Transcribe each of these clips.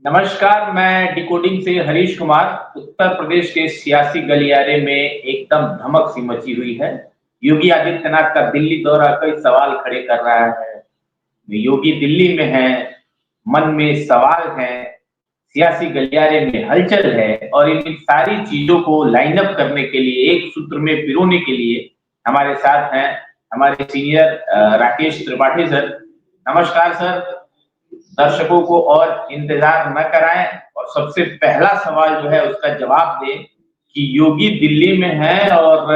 नमस्कार, मैं डिकोडिंग से हरीश कुमार। उत्तर प्रदेश के सियासी गलियारे में एकदम धमक सी मची हुई है। योगी आदित्यनाथ का दिल्ली दौरा कई सवाल खड़े कर रहा है। योगी दिल्ली में है, मन में सवाल है, सियासी गलियारे में हलचल है और इन सारी चीजों को लाइन अप करने के लिए, एक सूत्र में पिरोने के लिए हमारे साथ हैं हमारे सीनियर राकेश त्रिपाठी सर। नमस्कार सर। दर्शकों को और इंतजार न कराएं और सबसे पहला सवाल जो है उसका जवाब दें कि योगी दिल्ली में है और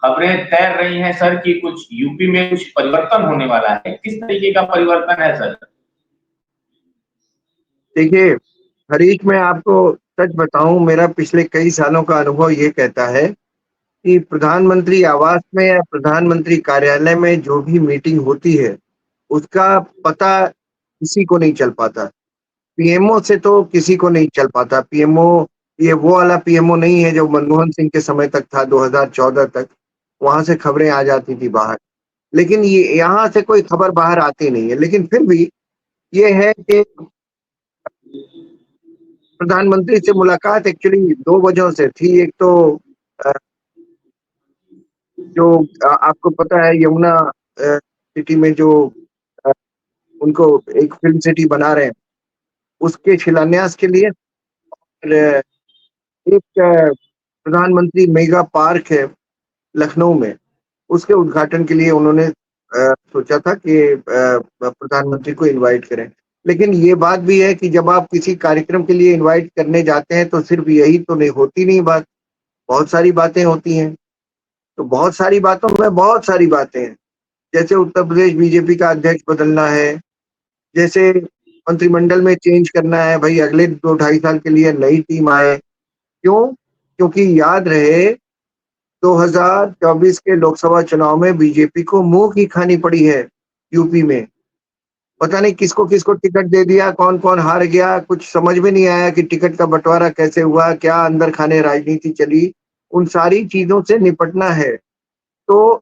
खबरें तैर रही हैं सर कि कुछ यूपी में कुछ परिवर्तन होने वाला है। किस तरीके का परिवर्तन है सर? देखिए हरीश, मैं आपको सच बताऊं, मेरा पिछले कई सालों का अनुभव ये कहता है कि प्रधानमंत्री आवास में या प्रधानमंत्री कार्यालय में जो भी मीटिंग होती है उसका पता किसी को नहीं चल पाता। पीएमओ से तो किसी को नहीं चल पाता। पीएमओ ये वो वाला पीएमओ नहीं है जो मनमोहन सिंह के समय तक था, 2014 तक। वहां से खबरें आ जाती थी बाहर, लेकिन ये यहाँ से कोई खबर बाहर आती नहीं है। लेकिन फिर भी ये है कि प्रधानमंत्री से मुलाकात एक्चुअली दो वजहों से थी। एक तो अ, जो आपको पता है, यमुना सिटी में जो अ, उनको एक फिल्म सिटी बना रहे हैं, उसके शिलान्यास के लिए। और एक प्रधानमंत्री मेगा पार्क है लखनऊ में, उसके उद्घाटन के लिए उन्होंने सोचा था कि प्रधानमंत्री को इनवाइट करें। लेकिन ये बात भी है कि जब आप किसी कार्यक्रम के लिए इनवाइट करने जाते हैं तो सिर्फ यही तो नहीं होती, नहीं बात, बहुत सारी बातें होती हैं। तो बहुत सारी बातों में बहुत सारी बातें हैं। जैसे उत्तर प्रदेश बीजेपी का अध्यक्ष बदलना है, जैसे मंत्रिमंडल में चेंज करना है, भाई अगले 2 ढाई साल के लिए नई टीम आए। क्यों? क्योंकि याद रहे 2024 के लोकसभा चुनाव में बीजेपी को मुंह की खानी पड़ी है यूपी में। पता नहीं किसको किसको टिकट दे दिया, कौन कौन हार गया, कुछ समझ में नहीं आया कि टिकट का बंटवारा कैसे हुआ, क्या अंदर खाने राजनीति चली। उन सारी चीजों से निपटना है। तो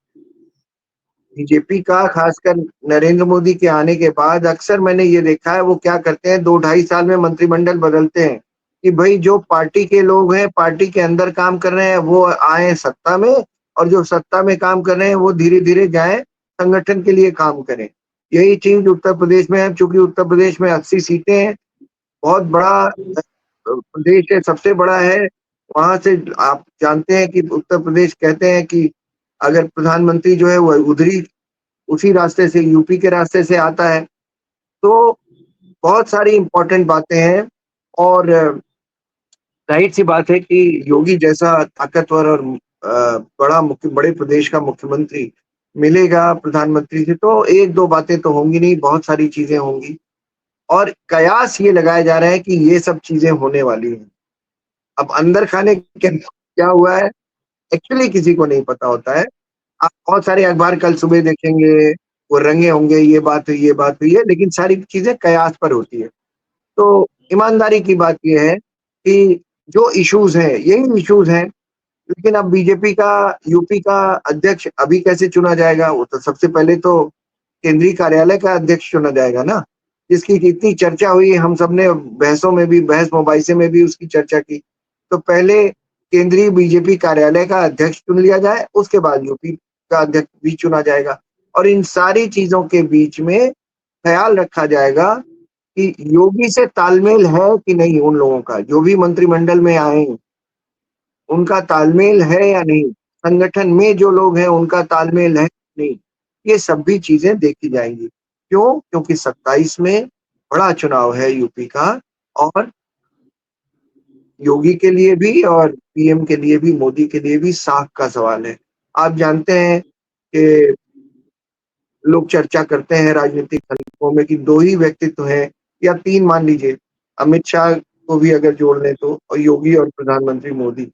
बीजेपी का, खासकर नरेंद्र मोदी के आने के बाद, अक्सर मैंने ये देखा है वो क्या करते हैं, 2 ढाई साल में मंत्रिमंडल बदलते हैं कि भाई जो पार्टी के लोग हैं, पार्टी के अंदर काम कर रहे हैं, वो आए सत्ता में, और जो सत्ता में काम कर रहे हैं वो धीरे धीरे जाए संगठन के लिए काम करें। यही चीज उत्तर प्रदेश में है। चूंकि उत्तर प्रदेश में 80 सीटें हैं, बहुत बड़ा प्रदेश है, सबसे बड़ा है। वहां से आप जानते हैं कि उत्तर प्रदेश कहते हैं कि अगर प्रधानमंत्री जो है वो उधरी उसी रास्ते से, यूपी के रास्ते से आता है। तो बहुत सारी इंपॉर्टेंट बातें हैं। और जाहिर सी बात है कि योगी जैसा ताकतवर और बड़े प्रदेश का मुख्यमंत्री मिलेगा प्रधानमंत्री से तो एक दो बातें तो होंगी नहीं, बहुत सारी चीजें होंगी। और कयास ये लगाए जा रहे हैं कि ये सब चीजें होने वाली हैं। अब अंदर खाने के क्या हुआ है एक्चुअली किसी को नहीं पता होता है। आप बहुत सारे अखबार कल सुबह देखेंगे, वो रंगे होंगे, ये बात हुई, ये बात हुई है, लेकिन सारी चीजें कयास पर होती है। तो ईमानदारी की बात ये है कि जो इश्यूज हैं यही इश्यूज हैं। लेकिन अब बीजेपी का यूपी का अध्यक्ष अभी कैसे चुना जाएगा? वो तो सबसे पहले तो केंद्रीय कार्यालय का अध्यक्ष चुना जाएगा ना, जिसकी कितनी चर्चा हुई। हम सबने बहसों में भी, बहस मुबाइसे में भी उसकी चर्चा की। तो पहले केंद्रीय बीजेपी कार्यालय का अध्यक्ष चुन लिया जाए, उसके बाद यूपी का अध्यक्ष भी चुना जाएगा। और इन सारी चीजों के बीच में ख्याल रखा जाएगा कि योगी से तालमेल है कि नहीं, उन लोगों का जो भी मंत्रिमंडल में आए उनका तालमेल है या नहीं, संगठन में जो लोग हैं उनका तालमेल है या नहीं, ये सब भी चीजें देखी जाएंगी। क्यों? क्योंकि 27 में बड़ा चुनाव है यूपी का, और योगी के लिए भी और पीएम के लिए भी, मोदी के लिए भी साख का सवाल है। आप जानते हैं कि लोग चर्चा करते हैं राजनीतिक हलकों में कि दो ही व्यक्तित्व हैं, या तीन मान लीजिए, अमित शाह को भी अगर जोड़ लें तो, और योगी और प्रधानमंत्री मोदी,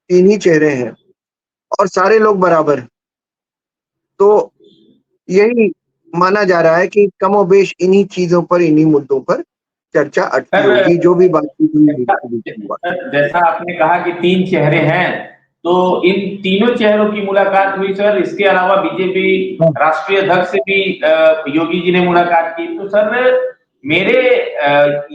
तीन ही चेहरे हैं और सारे लोग बराबर हैं। तो यही माना जा रहा है कि कमोबेश इन्हीं चीजों पर, इन्हीं मुद्दों पर चर्चा अटकी सर, होगी, जो भी बातचीत हुई लीडर के बीच में हुआ। जैसा आपने कहा कि तीन चेहरे हैं, तो इन तीनों चेहरों की मुलाकात हुई सर। इसके अलावा बीजेपी हाँ। राष्ट्रीय अध्यक्ष से भी योगी जी ने मुलाकात की। तो सर, मेरे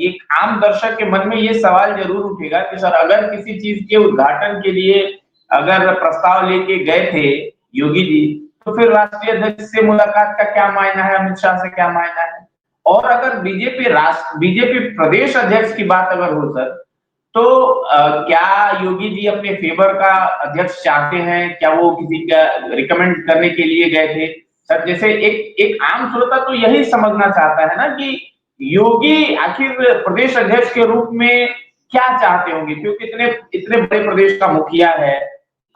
एक आम दर्शक के मन में ये सवाल जरूर उठेगा कि सर अगर किसी चीज के उद्घाटन के लिए अगर प्रस्ताव लेके गए थे योगी जी, तो फिर राष्ट्रीय अध्यक्ष से मुलाकात का क्या मायना है, अमित शाह से क्या मायना है? और अगर बीजेपी प्रदेश अध्यक्ष की बात अगर हो सर, तो क्या योगी जी अपने फेवर का अध्यक्ष चाहते हैं? क्या वो किसी का रिकमेंड करने के लिए गए थे? सर जैसे एक एक आम श्रोता तो यही समझना चाहता है ना कि योगी आखिर प्रदेश अध्यक्ष के रूप में क्या चाहते होंगे, क्योंकि इतने इतने बड़े प्रदेश का मुखिया है।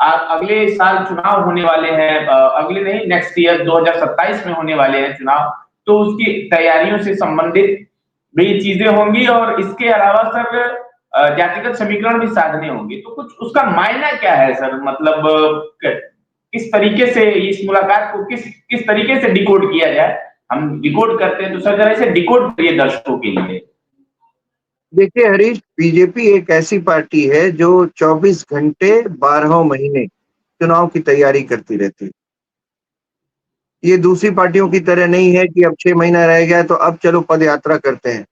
अगले साल चुनाव होने वाले हैं, अगले नहीं नेक्स्ट ईयर 2027 में होने वाले हैं चुनाव, तो उसकी तैयारियों से संबंधित भी चीजें होंगी और इसके अलावा सर जातिगत समीकरण भी साधने होंगे, तो कुछ उसका मायना क्या है सर? मतलब किस तरीके से इस मुलाकात को किस किस तरीके से डिकोड किया जाए? हम डिकोड करते हैं तो सर जरा इसे डिकोड करिए दर्शकों के लिए। देखिए हरीश, बीजेपी एक ऐसी पार्टी है जो 24 घंटे 12 महीने चुनाव की तैयारी करती रहती है। ये दूसरी पार्टियों की तरह नहीं है कि अब 6 महीना रह गया तो अब चलो पद यात्रा करते हैं।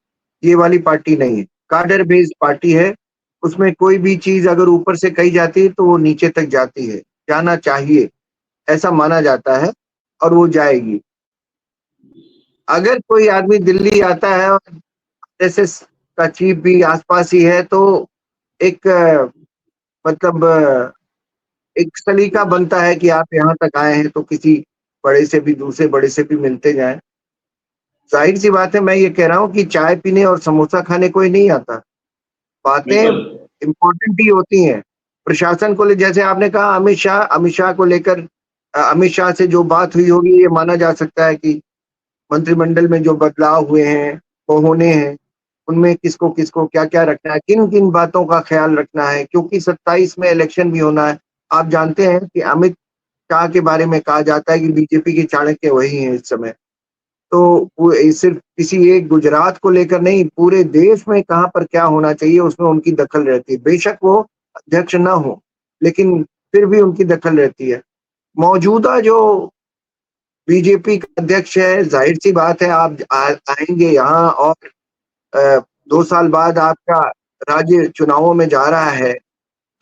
ये वाली पार्टी नहीं है, काडर बेस्ड पार्टी है। उसमें कोई भी चीज अगर ऊपर से कही जाती है तो वो नीचे तक जाती है, जाना चाहिए ऐसा माना जाता है और वो जाएगी। अगर कोई आदमी दिल्ली आता है और आरएसएस का चीफ भी आसपास ही है तो एक मतलब एक सलीका बनता है कि आप यहाँ तक आए हैं तो किसी बड़े से भी दूसरे बड़े से भी मिलते जाएं। जाहिर सी बात है, मैं ये कह रहा हूँ कि चाय पीने और समोसा खाने कोई नहीं आता। बातें बिल्कुल। इम्पोर्टेंट ही होती हैं। प्रशासन को ले, जैसे आपने कहा अमित शाह को लेकर अमित शाह से जो बात हुई होगी, ये माना जा सकता है कि मंत्रिमंडल में जो बदलाव हुए हैं वो होने हैं, उनमें किसको किसको क्या क्या रखना है, किन किन बातों का ख्याल रखना है, क्योंकि 27 में इलेक्शन भी होना है। आप जानते हैं कि अमित शाह के बारे में कहा जाता है कि बीजेपी के चाणक्य वही हैं इस समय। तो वो सिर्फ किसी एक गुजरात को लेकर नहीं, पूरे देश में कहाँ पर क्या होना चाहिए उसमें उनकी दखल रहती है। बेशक वो अध्यक्ष ना हो, लेकिन फिर भी उनकी दखल रहती है। मौजूदा जो बीजेपी का अध्यक्ष है, जाहिर सी बात है आप आएंगे यहाँ और 2 साल बाद आपका राज्य चुनावों में जा रहा है,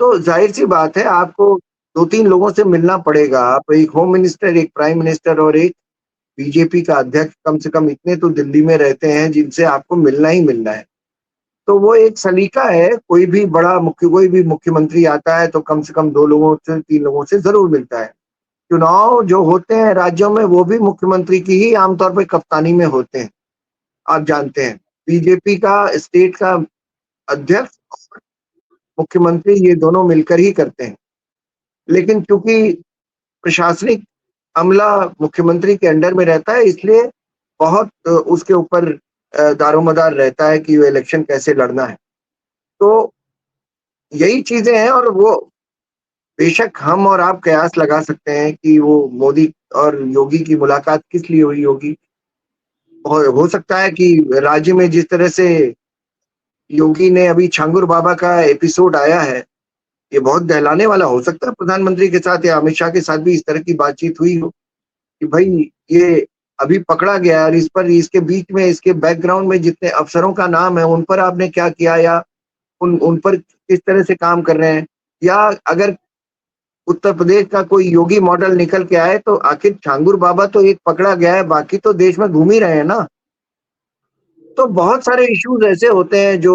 तो जाहिर सी बात है आपको 2-3 लोगों से मिलना पड़ेगा। आप एक होम मिनिस्टर, एक प्राइम मिनिस्टर और एक बीजेपी का अध्यक्ष, कम से कम इतने तो दिल्ली में रहते हैं जिनसे आपको मिलना ही मिलना है। तो वो एक सलीका है, कोई भी मुख्यमंत्री आता है तो कम से कम 2 लोगों से 3 लोगों से जरूर मिलता है। चुनाव जो होते हैं राज्यों में वो भी मुख्यमंत्री की ही आमतौर पर कप्तानी में होते हैं। आप जानते हैं बीजेपी का स्टेट का अध्यक्ष और मुख्यमंत्री ये दोनों मिलकर ही करते हैं। लेकिन चूंकि प्रशासनिक अमला मुख्यमंत्री के अंडर में रहता है, इसलिए बहुत उसके ऊपर दारोमदार रहता है कि वो इलेक्शन कैसे लड़ना है। तो यही चीजें हैं और वो बेशक हम और आप कयास लगा सकते हैं कि वो मोदी और योगी की मुलाकात किस लिए हुई होगी। हो सकता है कि राज्य में जिस तरह से योगी ने अभी छांगुर बाबा का एपिसोड आया है, ये बहुत दहलाने वाला हो सकता है। प्रधानमंत्री के साथ या अमित शाह के साथ भी इस तरह की बातचीत हुई हो कि भाई ये अभी पकड़ा गया और इस पर, इसके बीच में, इसके बैकग्राउंड में जितने अफसरों का नाम है उन पर आपने क्या किया, या उन उन पर किस तरह से काम कर रहे हैं। या अगर उत्तर प्रदेश का कोई योगी मॉडल निकल के आए तो आखिर छांगुर बाबा तो एक पकड़ा गया है, बाकी तो देश में घूम ही रहे हैं ना। तो बहुत सारे इश्यूज ऐसे होते हैं जो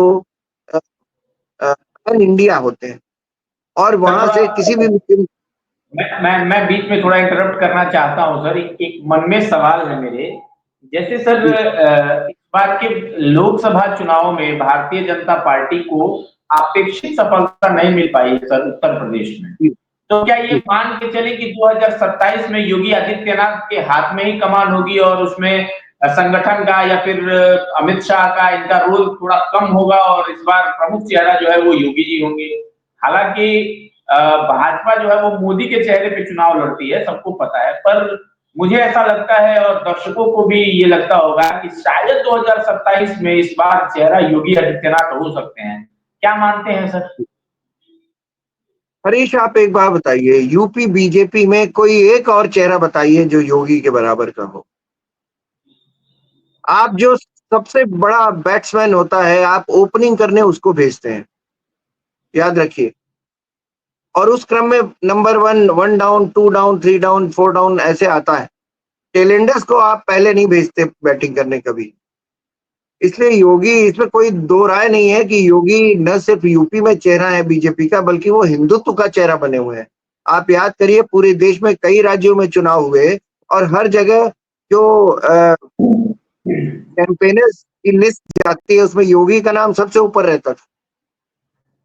पैन इंडिया होते हैं और सर वहां से किसी भी मैं बीच में थोड़ा इंटरप्ट करना चाहता हूं सर, एक मन में सवाल है मेरे। जैसे सर इस बार के लोकसभा चुनाव में भारतीय जनता पार्टी को अपेक्षित सफलता नहीं मिल पाई है सर उत्तर प्रदेश में। तो क्या ये मान के चले कि 2027 में योगी आदित्यनाथ के हाथ में ही कमान होगी और उसमें संगठन का या फिर अमित शाह का इनका रोल थोड़ा कम होगा और इस बार प्रमुख चेहरा जो है वो योगी जी होंगे? हालांकि भाजपा जो है वो मोदी के चेहरे पे चुनाव लड़ती है, सबको पता है, पर मुझे ऐसा लगता है और दर्शकों को भी ये लगता होगा कि शायद 2027 में इस बार चेहरा योगी आदित्यनाथ हो सकते हैं। क्या मानते हैं सर? हरीश, आप एक बात बताइए, यूपी बीजेपी में कोई एक और चेहरा बताइए जो योगी के बराबर का हो। आप जो सबसे बड़ा बैट्समैन होता है, आप ओपनिंग करने उसको भेजते हैं, याद रखिए। और उस क्रम में number 1, 1 down, 2 down, 3 down, 4 down ऐसे आता है। टेलेंडर्स को आप पहले नहीं भेजते बैटिंग करने कभी। इसलिए योगी, इसमें कोई दो राय नहीं है कि योगी न सिर्फ यूपी में चेहरा है बीजेपी का, बल्कि वो हिंदुत्व का चेहरा बने हुए हैं। आप याद करिए, पूरे देश में कई राज्यों में चुनाव हुए और हर जगह जो कैंपेनर्स की लिस्ट जाती है उसमें योगी का नाम सबसे ऊपर रहता था।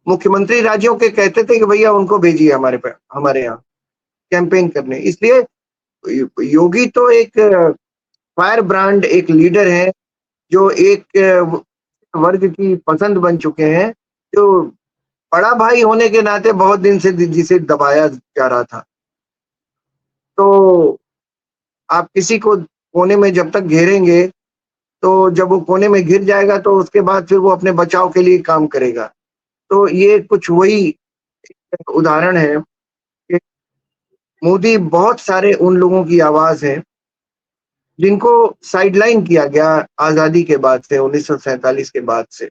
मुख्यमंत्री राज्यों के कहते थे कि भैया उनको भेजिए हमारे यहाँ कैंपेन करने। इसलिए योगी तो एक फायर ब्रांड, एक लीडर है जो एक वर्ग की पसंद बन चुके हैं, जो बड़ा भाई होने के नाते बहुत दिन से जिसे दबाया जा रहा था। तो आप किसी को कोने में जब तक घेरेंगे, तो जब वो कोने में गिर जाएगा तो उसके बाद फिर वो अपने बचाव के लिए काम करेगा। तो ये कुछ वही उदाहरण है कि मोदी बहुत सारे उन लोगों की आवाज है जिनको साइडलाइन किया गया आजादी के बाद से, 1947 के बाद से।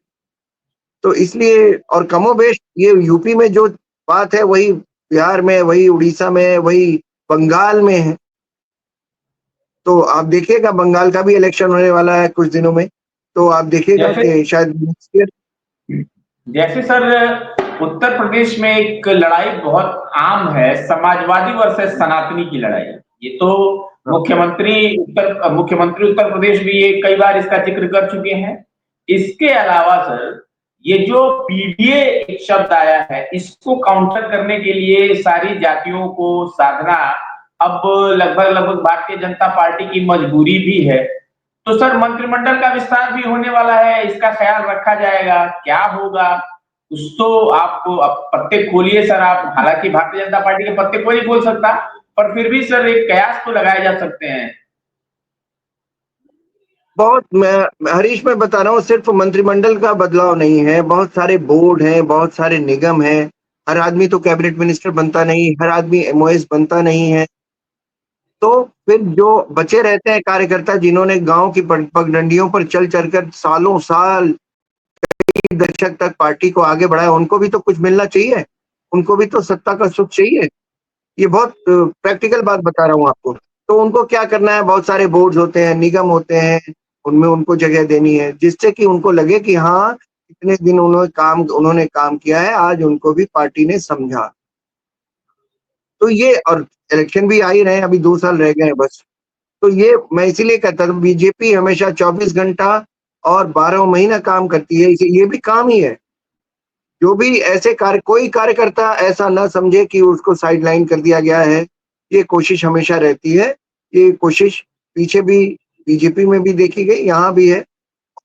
तो इसलिए, और कमोबेश ये यूपी में जो बात है वही बिहार में, वही उड़ीसा में, वही बंगाल में है। तो आप देखिएगा, बंगाल का भी इलेक्शन होने वाला है कुछ दिनों में, तो आप देखिएगा जैसे कि शायद नेक्स्ट ईयर। जैसे सर, उत्तर प्रदेश में एक लड़ाई बहुत आम है, समाजवादी वर्सेस सनातनी की लड़ाई। ये तो मुख्यमंत्री उत्तर प्रदेश भी ये कई बार इसका जिक्र कर चुके हैं। इसके अलावा सर, ये जो पीडीए एक शब्द आया है, इसको काउंटर करने के लिए सारी जातियों को साधना अब लगभग लगभग भारतीय जनता पार्टी की मजबूरी भी है। तो सर, मंत्रिमंडल का विस्तार भी होने वाला है, इसका ख्याल रखा जाएगा, क्या होगा कुछ तो आपको अब पत्ते खोलिए सर आप। हालांकि भारतीय जनता पार्टी के पत्ते कोई नहीं खोल सकता, पर फिर भी सर एक कयास तो लगाए जा सकते हैं। बहुत, मैं हरीश मैं बता रहा हूँ, सिर्फ मंत्रिमंडल का बदलाव नहीं है, बहुत सारे बोर्ड हैं, बहुत सारे निगम हैं। हर आदमी तो कैबिनेट मिनिस्टर बनता नहीं, हर आदमी एमओएस बनता नहीं है। तो फिर जो बचे रहते हैं कार्यकर्ता, जिन्होंने गांव की पगडंडियों पर चल चलकर सालों साल, कई दशक तक पार्टी को आगे बढ़ाया, उनको भी तो कुछ मिलना चाहिए, उनको भी तो सत्ता का सुख चाहिए। ये बहुत प्रैक्टिकल बात बता रहा हूँ आपको। तो उनको क्या करना है, बहुत सारे बोर्ड्स होते हैं, निगम होते हैं, उनमें उनको जगह देनी है, जिससे कि उनको लगे कि हाँ, इतने दिन उन्होंने काम किया है, आज उनको भी पार्टी ने समझा। तो ये, और इलेक्शन भी आ ही रहे हैं, अभी 2 साल रह गए हैं बस। तो ये मैं इसीलिए कहता था, बीजेपी हमेशा 24 घंटा और 12 महीना काम करती है, इसे ये भी काम ही है। जो भी ऐसे कोई कार्यकर्ता ऐसा ना समझे कि उसको साइडलाइन कर दिया गया है, ये कोशिश हमेशा रहती है। ये कोशिश पीछे भी बीजेपी में भी देखी गई, यहाँ भी है।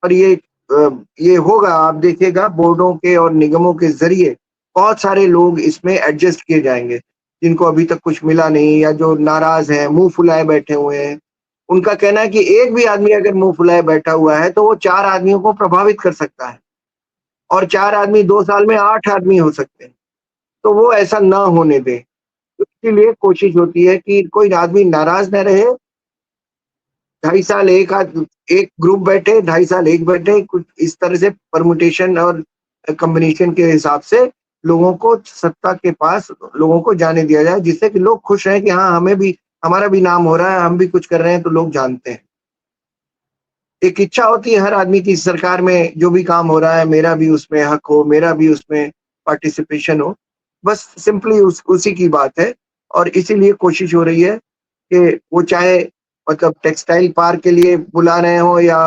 और ये होगा, आप देखिएगा, बोर्डों के और निगमों के जरिए बहुत सारे लोग इसमें एडजस्ट किए जाएंगे, जिनको अभी तक कुछ मिला नहीं या जो नाराज हैं, मुंह फुलाए बैठे हुए हैं। उनका कहना है कि एक भी आदमी अगर मुंह फुलाए बैठा हुआ है तो वो 4 आदमियों को प्रभावित कर सकता है, और 4 आदमी 2 साल में 8 आदमी हो सकते हैं। तो वो ऐसा ना होने दें। तो इसीलिए कोशिश होती है कि कोई आदमी नाराज न रहे। 2.5 साल एक ग्रुप बैठे, 2.5 साल एक बैठे, कुछ इस तरह से परमुटेशन और कॉम्बिनेशन के हिसाब से लोगों को सत्ता के पास, लोगों को जाने दिया जाए, जिससे कि लोग खुश हैं कि हाँ, हमें भी, हमारा भी नाम हो रहा है, हम भी कुछ कर रहे हैं, तो लोग जानते हैं। एक इच्छा होती है हर आदमी की, सरकार में जो भी काम हो रहा है मेरा भी उसमें हक हो, मेरा भी उसमें पार्टिसिपेशन हो। बस सिंपली उसी की बात है। और इसीलिए कोशिश हो रही है कि वो चाहे मतलब टेक्सटाइल पार्क के लिए बुला रहे हो या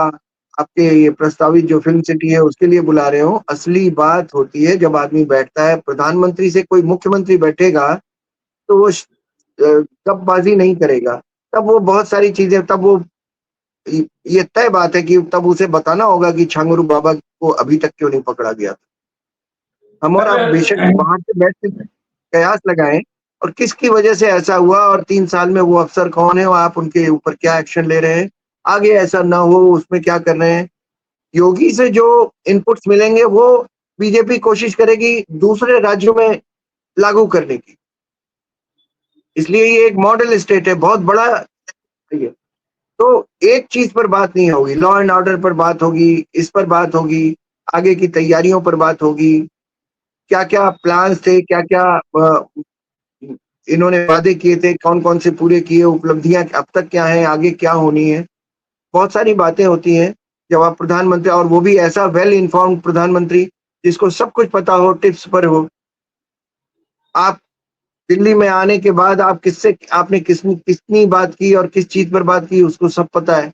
आपके ये प्रस्तावित जो फिल्म सिटी है उसके लिए बुला रहे हो, असली बात होती है जब आदमी बैठता है, प्रधानमंत्री से कोई मुख्यमंत्री बैठेगा तो वो गपबाजी नहीं करेगा। तब वो बहुत सारी चीजें, तब वो, ये तय बात है कि तब उसे बताना होगा कि छांगुरु बाबा को अभी तक क्यों नहीं पकड़ा गया था। हम और आप बेशक सर, बाहर से बैठ के कयास लगाएं और किसकी वजह से ऐसा हुआ, और 3 साल में वो अफसर कौन है और आप उनके ऊपर क्या एक्शन ले रहे हैं, आगे ऐसा ना हो उसमें क्या कर रहे हैं। योगी से जो इनपुट्स मिलेंगे वो बीजेपी कोशिश करेगी दूसरे राज्यों में लागू करने की। इसलिए ये एक मॉडल स्टेट है, बहुत बड़ा है। तो एक चीज पर बात नहीं होगी, लॉ एंड ऑर्डर पर बात होगी, इस पर बात होगी, आगे की तैयारियों पर बात होगी, क्या क्या प्लान्स थे, क्या क्या इन्होंने वादे किए थे, कौन कौन से पूरे किए, उपलब्धियां अब तक क्या है, आगे क्या होनी है। बहुत सारी बातें होती हैं जब आप प्रधानमंत्री, और वो भी ऐसा वेल इन्फॉर्म्ड प्रधानमंत्री जिसको सब कुछ पता हो, टिप्स पर हो। आप दिल्ली में आने के बाद आप किससे, आपने कितनी बात की और किस चीज पर बात की, उसको सब पता है।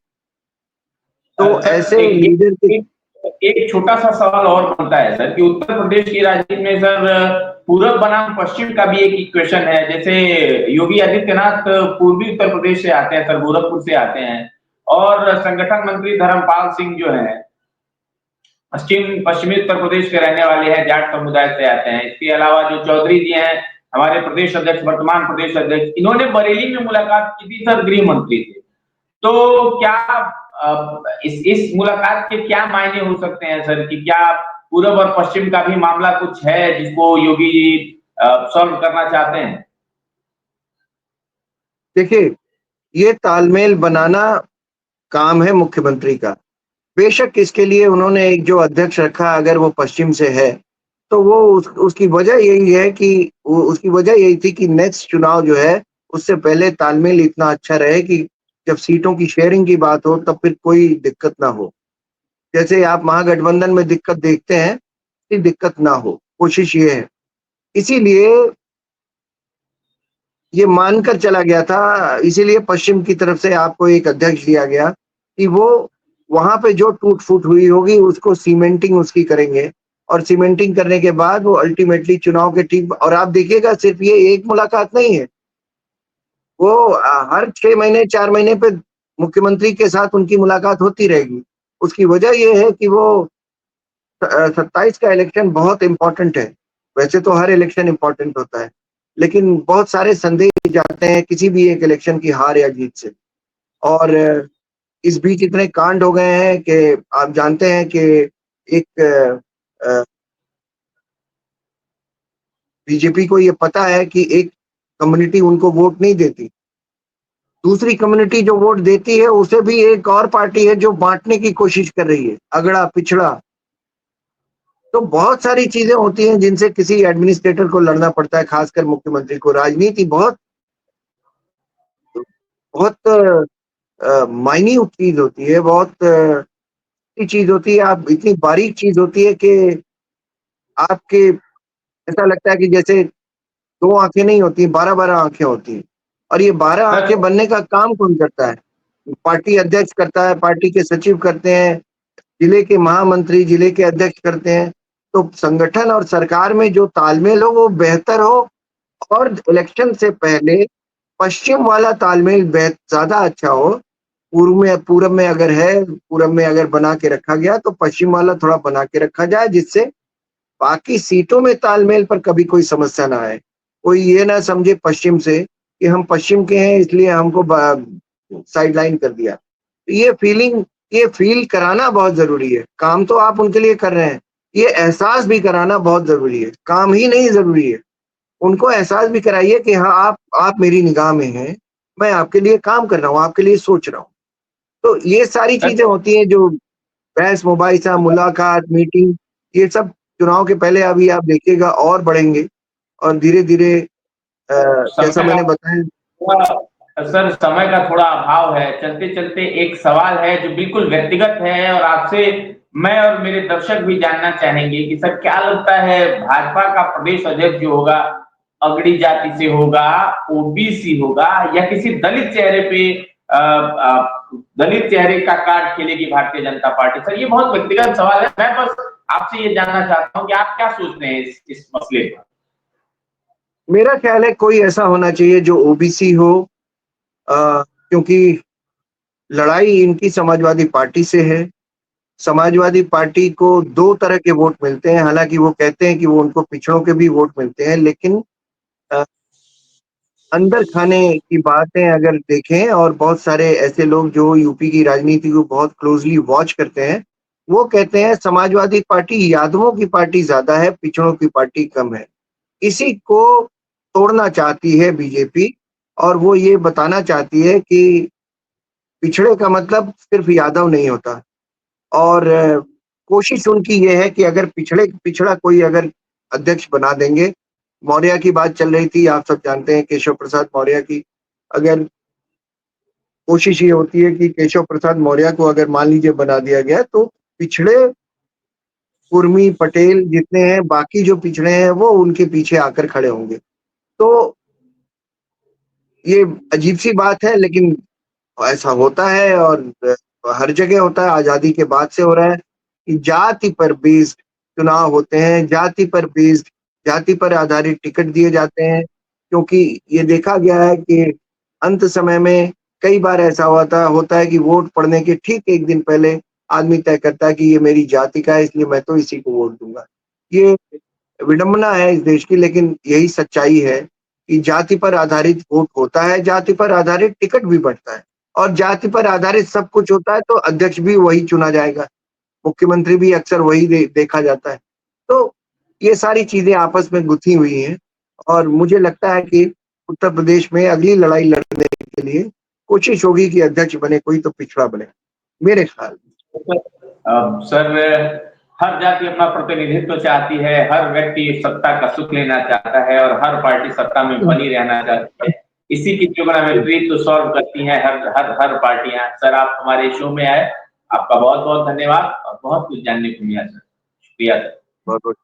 तो सर ऐसे लीडर के एक एक छोटा सा सवाल और बनता है सर कि उत्तर प्रदेश की राजनीति में सर पूरब बनाम पश्चिम का भी एक इक्वेशन है। जैसे योगी आदित्यनाथ पूर्वी उत्तर प्रदेश से आते हैं सर, गोरखपुर से आते हैं, और संगठन मंत्री धर्मपाल सिंह जो है पश्चिमी उत्तर प्रदेश के रहने वाले हैं, जाट समुदाय से आते हैं। इसके अलावा जो चौधरी जी हैं, हमारे प्रदेश अध्यक्ष, वर्तमान प्रदेश अध्यक्ष, इन्होंने बरेली में मुलाकात की थी सर, गृह मंत्री थे। तो क्या इस मुलाकात के क्या मायने हो सकते हैं सर, कि क्या पूरब और पश्चिम का भी मामला कुछ है जिसको योगी जी सॉल्व करना चाहते हैं? देखिए, ये तालमेल बनाना काम है मुख्यमंत्री का। बेशक इसके लिए उन्होंने एक जो अध्यक्ष रखा, अगर वो पश्चिम से है, तो वो उसकी वजह यही है कि उसकी वजह यही थी कि नेक्स्ट चुनाव जो है, उससे पहले तालमेल इतना अच्छा रहे कि जब सीटों की शेयरिंग की बात हो, तब फिर कोई दिक्कत ना हो। जैसे आप महागठबंधन में दिक्कत देखते हैं, कि दिक्कत ना हो, कोशिश ये है। इसीलिए ये मानकर चला गया था, इसीलिए पश्चिम की तरफ से आपको एक अध्यक्ष दिया गया कि वो वहां पे जो टूट-फूट हुई होगी उसको सीमेंटिंग उसकी करेंगे, और सीमेंटिंग करने के बाद वो अल्टीमेटली चुनाव के ठीक, और आप देखिएगा सिर्फ ये एक मुलाकात नहीं है, वो हर 6 महीने 4 महीने पे मुख्यमंत्री के साथ उनकी मुलाकात होती रहेगी। उसकी वजह ये है कि वो 27 का इलेक्शन बहुत इम्पोर्टेंट है। वैसे तो हर इलेक्शन इम्पोर्टेंट होता है, लेकिन बहुत सारे संदेह जाते हैं किसी भी एक इलेक्शन की हार या जीत से। और इस बीच इतने कांड हो गए हैं कि आप जानते हैं कि एक बीजेपी को ये पता है कि एक कम्युनिटी उनको वोट नहीं देती। दूसरी कम्युनिटी जो वोट देती है, उसे भी एक और पार्टी है जो बाँटने की कोशिश कर रही है, अगड़ा-पिछड़ा। तो बहुत सारी चीजें होती हैं जिनसे किसी एडमिनिस्ट्रेटर को लड़ना पड़ता है, खासकर मुख्यमंत्री को। राजनीति बहुत बहुत मायन्यूट चीज होती है, बहुत चीज होती है, आप इतनी बारीक चीज होती है कि आपके ऐसा लगता है कि जैसे 2 आँखें नहीं होती, 12-12 आँखें होती हैं। और ये 12 सर आँखें बनने का काम कौन करता है? पार्टी अध्यक्ष करता है, पार्टी के सचिव करते हैं, जिले के महामंत्री, जिले के अध्यक्ष करते हैं। तो संगठन और सरकार में जो तालमेल हो वो बेहतर हो, और इलेक्शन से पहले पश्चिम वाला तालमेल ज्यादा अच्छा हो। पूरब में अगर है, पूरब में अगर बना के रखा गया, तो पश्चिम वाला थोड़ा बना के रखा जाए, जिससे बाकी सीटों में तालमेल पर कभी कोई समस्या ना आए। कोई ये ना समझे पश्चिम से कि हम पश्चिम के हैं इसलिए हमको साइड लाइन कर दिया। तो ये फील कराना बहुत जरूरी है। काम तो आप उनके लिए कर रहे हैं, ये एहसास भी कराना बहुत जरूरी है। काम ही नहीं जरूरी है, उनको एहसास भी कराइए कि हाँ, आप मेरी निगाह में हैं, मैं आपके लिए काम कर रहा हूँ, आपके लिए सोच रहा हूँ। तो ये सारी चीजें होती हैं जो बहस मुबाहिसा, मुलाकात, मीटिंग, ये सब चुनाव के पहले अभी आप देखिएगा और बढ़ेंगे, और धीरे-धीरे जैसा समय का मैंने बताया। सर समय का थोड़ा अभाव है। चलते चलते एक सवाल है जो बिल्कुल व्यक्तिगत है, और आपसे मैं और मेरे दर्शक भी जानना चाहेंगे कि सर क्या लगता है, भाजपा का प्रदेश अध्यक्ष जो होगा, अगड़ी जाति से होगा, ओबीसी होगा, या किसी दलित चेहरे पे दलित चेहरे का कार्ड खेलेगी भारतीय जनता पार्टी? सर ये बहुत व्यक्तिगत सवाल है, मैं बस आपसे ये जानना चाहता हूँ कि आप क्या सोचते हैं इस मसले पर। मेरा ख्याल है कोई ऐसा होना चाहिए जो ओबीसी हो, क्योंकि लड़ाई इनकी समाजवादी पार्टी से है। समाजवादी पार्टी को 2 तरह के वोट मिलते हैं, हालाँकि वो कहते हैं कि वो उनको पिछड़ों के भी वोट मिलते हैं, लेकिन अ, अंदर खाने की बातें अगर देखें, और बहुत सारे ऐसे लोग जो यूपी की राजनीति को बहुत क्लोज़ली वॉच करते हैं, वो कहते हैं समाजवादी पार्टी यादवों की पार्टी ज़्यादा है, पिछड़ों की पार्टी कम है। इसी को तोड़ना चाहती है बीजेपी, और वो ये बताना चाहती है कि पिछड़े का मतलब सिर्फ यादव नहीं होता। और कोशिश उनकी ये है कि अगर पिछड़ा कोई अगर अध्यक्ष बना देंगे, मौर्य की बात चल रही थी, आप सब जानते हैं केशव प्रसाद मौर्य की। अगर कोशिश ये होती है कि केशव प्रसाद मौर्य को अगर मान लीजिए बना दिया गया, तो पिछड़े कुर्मी पटेल जितने हैं, बाकी जो पिछड़े हैं वो उनके पीछे आकर खड़े होंगे। तो ये अजीब सी बात है, लेकिन ऐसा होता है और हर जगह होता है। आजादी के बाद से हो रहा है कि जाति पर बेस्ड चुनाव होते हैं, जाति पर आधारित टिकट दिए जाते हैं, क्योंकि ये देखा गया है कि अंत समय में कई बार ऐसा होता है कि वोट पड़ने के ठीक एक दिन पहले आदमी तय करता है कि ये मेरी जाति का है, इसलिए मैं तो इसी को वोट दूंगा। ये विडंबना है इस देश की, लेकिन यही सच्चाई है कि जाति पर आधारित वोट होता है, जाति पर आधारित टिकट भी बढ़ता है, और जाति पर आधारित सब कुछ होता है तो अध्यक्ष भी वही चुना जाएगा, मुख्यमंत्री भी अक्सर वही देखा जाता है। तो ये सारी चीजें आपस में गुथी हुई हैं, और मुझे लगता है कि उत्तर प्रदेश में अगली लड़ाई लड़ने के लिए कोशिश होगी कि अध्यक्ष बने कोई तो पिछड़ा बने, मेरे ख्याल में। सर, हर जाति अपना प्रतिनिधित्व चाहती है, हर व्यक्ति सत्ता का सुख लेना चाहता है और हर पार्टी सत्ता में बनी रहना चाहती है। इसी की ट्रिगोनोमेट्री तो सॉल्व करती हैं हर पार्टियां। सर, आप हमारे शो में आए, आपका बहुत बहुत धन्यवाद और बहुत कुछ जानने को मिला सर। शुक्रिया सर। बहुत बहुत